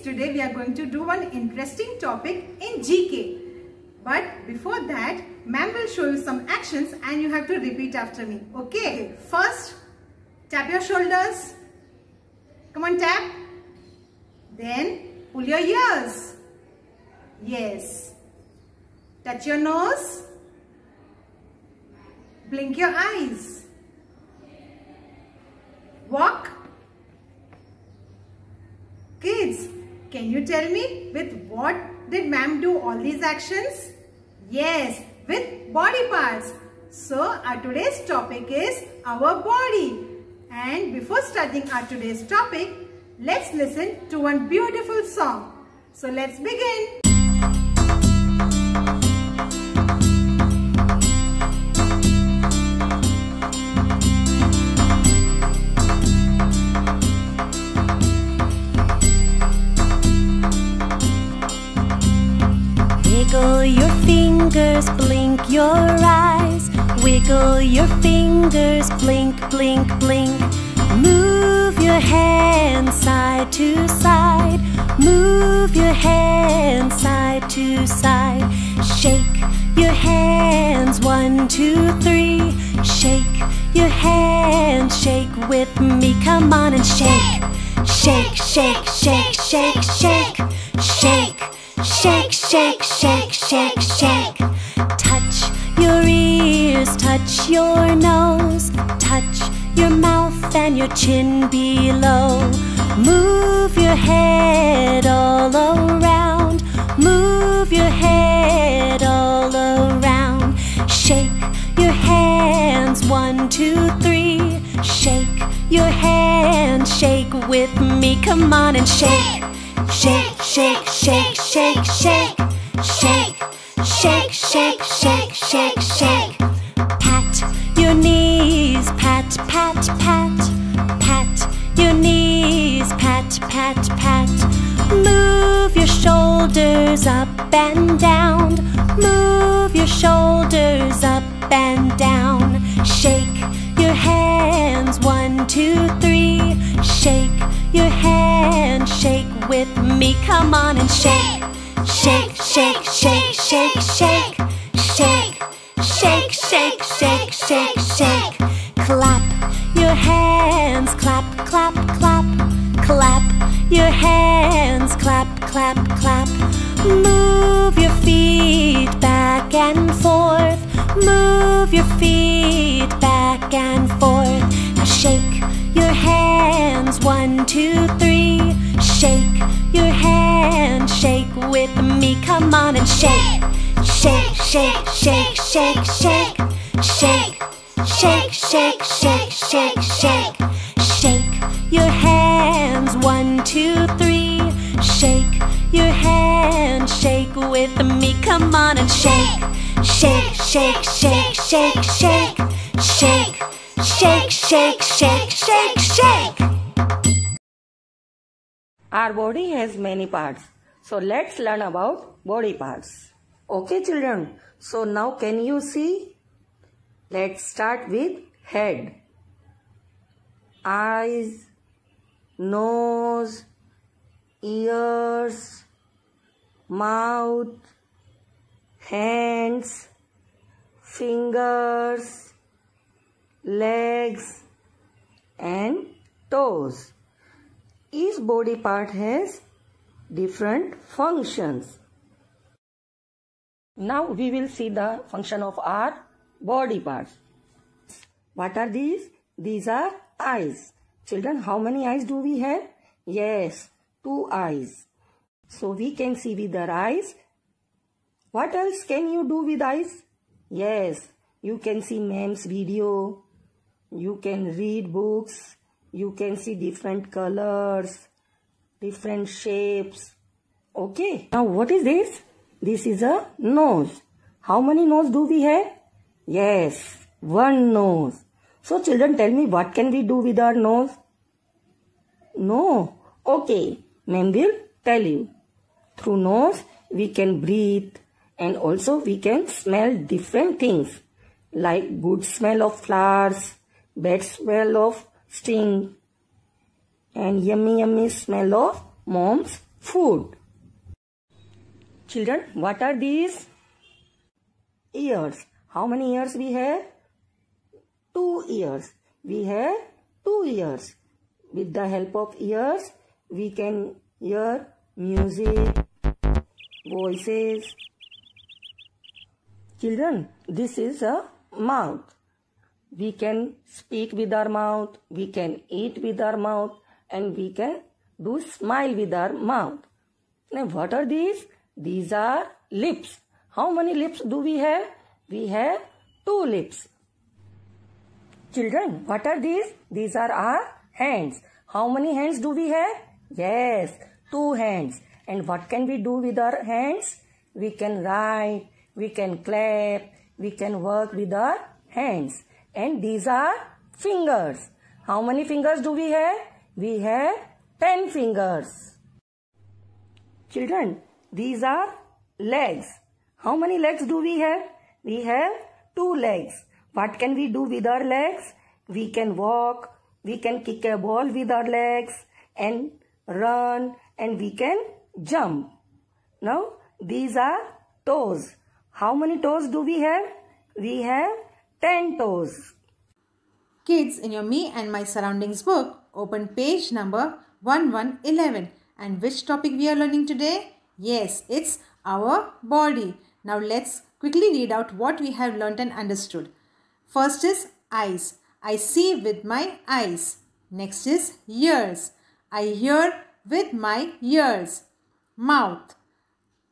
today we are going to do one interesting topic in GK. But before that, ma'am will show you some actions and you have to repeat after me. Okay, first tap your shoulders. Come on, tap. Then pull your ears. Yes. Touch your nose. Blink your eyes. Walk. Kids, can you tell me with what did ma'am do all these actions? Yes, with body parts. So our today's topic is our body. And before starting our today's topic, let's listen to one beautiful song. So let's begin. Wiggle your fingers, blink your eyes. Wiggle your fingers, blink, blink, blink. Move your hands side to side. Move your hands side to side. Shake your hands, 1, 2, 3. Shake your hands, shake with me. Come on and shake. Shake, shake, shake, shake, shake. Shake. Shake, shake, shake, shake, shake. Touch your ears, touch your nose. Touch your mouth and your chin below. Move your head all around. Move your head all around. Shake your hands, 1, 2, 3. Shake your hands, shake with me. Come on and shake. Shake, shake, shake, shake, shake. Shake, shake, shake, shake, shake, shake. Pat your knees, pat, pat, pat. Pat your knees, pat, pat, pat. Move your shoulders up and down. Move your shoulders up and down. Shake your hands, 1, 2, 3. Shake your hands, shake with me. Come on and shake. Shake, shake, shake, shake, shake. Shake, shake, shake, shake, shake, shake. Clap your hands, clap, clap, clap. Clap your hands, clap, clap, clap. Move your feet back and forth. Move your feet back and forth. Now shake your hands, 1, 2, 3. Shake your hands, shake with me. Come on and shake. Shake, shake, shake, shake, shake. Shake, shake, shake, shake, shake, shake. Shake your hands, 1, 2, 3. Shake your hands, shake with me. Come on and shake. Shake, shake, shake, shake, shake. Shake, shake, shake, shake, shake, shake. Our body has many parts. So let's learn about body parts. Okay children, so now can you see? Let's start with head. Eyes, nose, ears, mouth, hands, fingers, legs and toes. Each body part has different functions. Now we will see the function of our body parts. What are these? These are eyes. Children, how many eyes do we have? Yes, 2 eyes. So we can see with our eyes. What else can you do with eyes? Yes, you can see ma'am's video. You can read books. You can see different colors, different shapes. Okay. Now what is this? This is a nose. How many nose do we have? Yes, 1 nose. So children, tell me, what can we do with our nose? No. Okay. Ma'am will tell you. Through nose, we can breathe and also we can smell different things like good smell of flowers, bad smell of sting and yummy smell of mom's food. Children, what are these? Ears. How many ears we have? 2 ears. We have 2 ears. With the help of ears, we can hear music, voices. Children, this is a mouth. We can speak with our mouth, we can eat with our mouth, and we can do smile with our mouth. Now what are these? These are lips. How many lips do we have? We have 2 lips. Children, what are these? These are our hands. How many hands do we have? Yes, 2 hands. And what can we do with our hands? We can write, we can clap, we can work with our hands. And these are fingers. How many fingers do we have? We have 10 fingers. Children, these are legs. How many legs do we have? We have 2 legs. What can we do with our legs? We can walk, we can kick a ball with our legs and run, and we can jump. Now, these are toes. How many toes do we have? We have 10 toes. Kids, in your Me and My Surroundings book, open page number 1111. And which topic we are learning today? Yes, it's our body. Now let's quickly read out what we have learnt and understood. First is eyes. I see with my eyes. Next is ears. I hear with my ears. Mouth.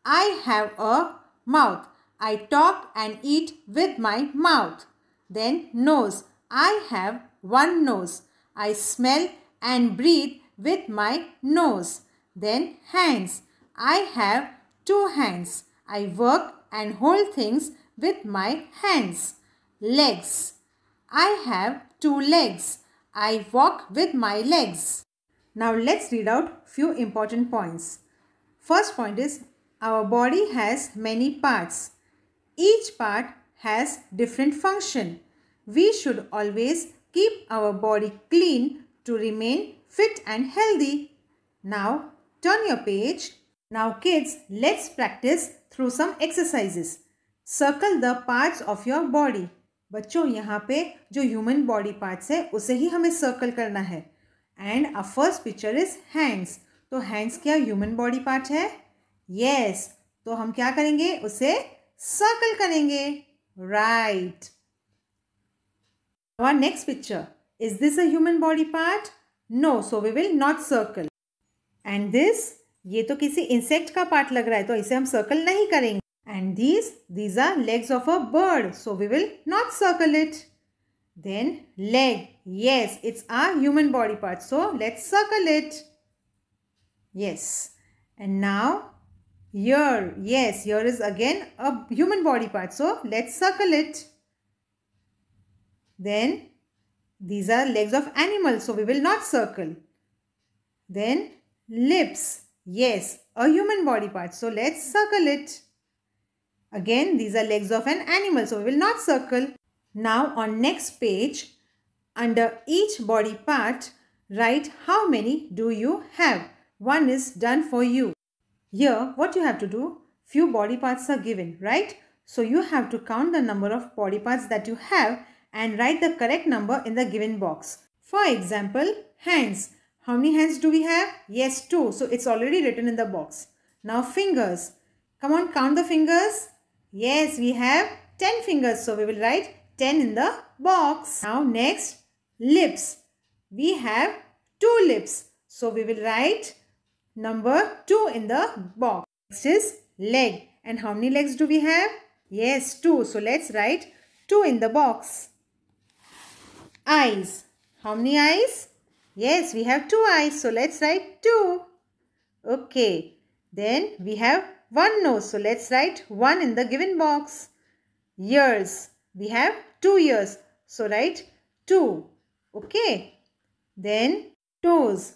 I have a mouth. I talk and eat with my mouth. Then nose. I have one nose. I smell and breathe with my nose. Then hands. I have 2 hands. I work and hold things with my hands. Legs. I have 2 legs. I walk with my legs. Now let's read out few important points. First point is, our body has many parts. Each part has different function. We should always keep our body clean to remain fit and healthy. Now turn your page. Now kids, let's practice through some exercises. Circle the parts of your body. बच्चों यहाँ पे जो human body parts है उसे ही हमें circle करना है. And a first picture is hands. तो हैंड्स क्या ह्यूमन बॉडी पार्ट है? यस. तो हम क्या करेंगे? उसे सर्कल करेंगे. Right. Our next picture. Is this a human body part? No. So we will not circle. And this? ये तो किसी इंसेक्ट का पार्ट लग रहा है तो इसे हम सर्कल नहीं करेंगे. And these are legs of a bird. So we will not circle it. Then leg. Yes, it's our human body part. So let's circle it. Yes. And now ear. Yes, ear is again a human body part. So let's circle it. Then these are legs of animals. So we will not circle. Then lips. Yes, a human body part. So let's circle it. Again, these are legs of an animal. So we will not circle. Now on next page, under each body part, write how many do you have. One is done for you. Here, what you have to do, few body parts are given, right? So you have to count the number of body parts that you have and write the correct number in the given box. For example, hands. How many hands do we have? Yes, 2. So it's already written in the box. Now fingers. Come on, count the fingers. Yes, we have 10 fingers. So we will write 10 in the box. Now next, lips. We have 2 lips. So we will write number 2 in the box. Next is leg. And how many legs do we have? Yes, 2. So let's write 2 in the box. Eyes. How many eyes? Yes, we have 2 eyes. So let's write 2. Okay. Then we have 1 nose. So let's write 1 in the given box. Ears. We have 2 ears. So write 2. Okay. Then toes.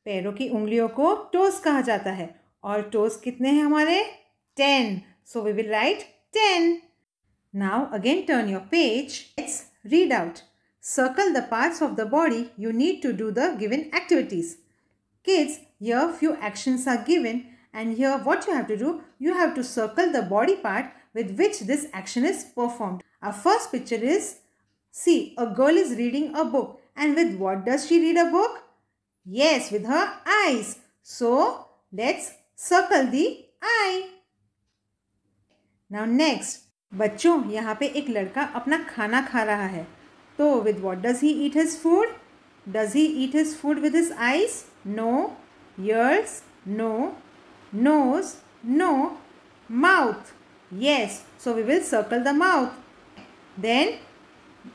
पैरों की उंगलियों को toes कहा जाता है. और toes कितने हैं हमारे? 10. So we will write 10. Now again turn your page. Let's read out. Circle the parts of the body you need to do the given activities. Kids, Here few actions are given, and here what you have to do, you have to circle the body part with which this action is performed. Our first picture is, see, a girl is reading a book, and with what does she read a book? Yes, with her eyes. So let's circle the eye. Now next, बच्चों यहाँ पे एक लड़का अपना खाना खा रहा है, तो with what does he eat his food? Does he eat his food with his eyes? No. Ears? No. Nose? No. Mouth? Yes. So we will circle the mouth. Then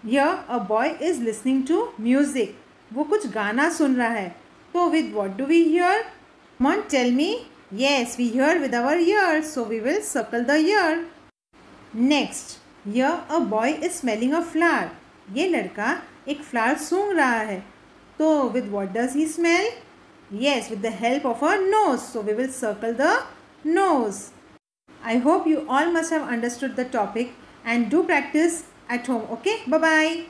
here a boy is listening to music. वो कुछ गाना सुन रहा है, तो with what do we hear? Come on, tell me. Yes, we hear with our ears, so we will circle the ear. Next, here a boy is smelling a flower. ये लड़का एक flower सूंघ रहा है, तो with what does he smell? Yes, with the help of a nose, so we will circle the nose. I hope you all must have understood the topic and do practice at home. Okay, bye-bye.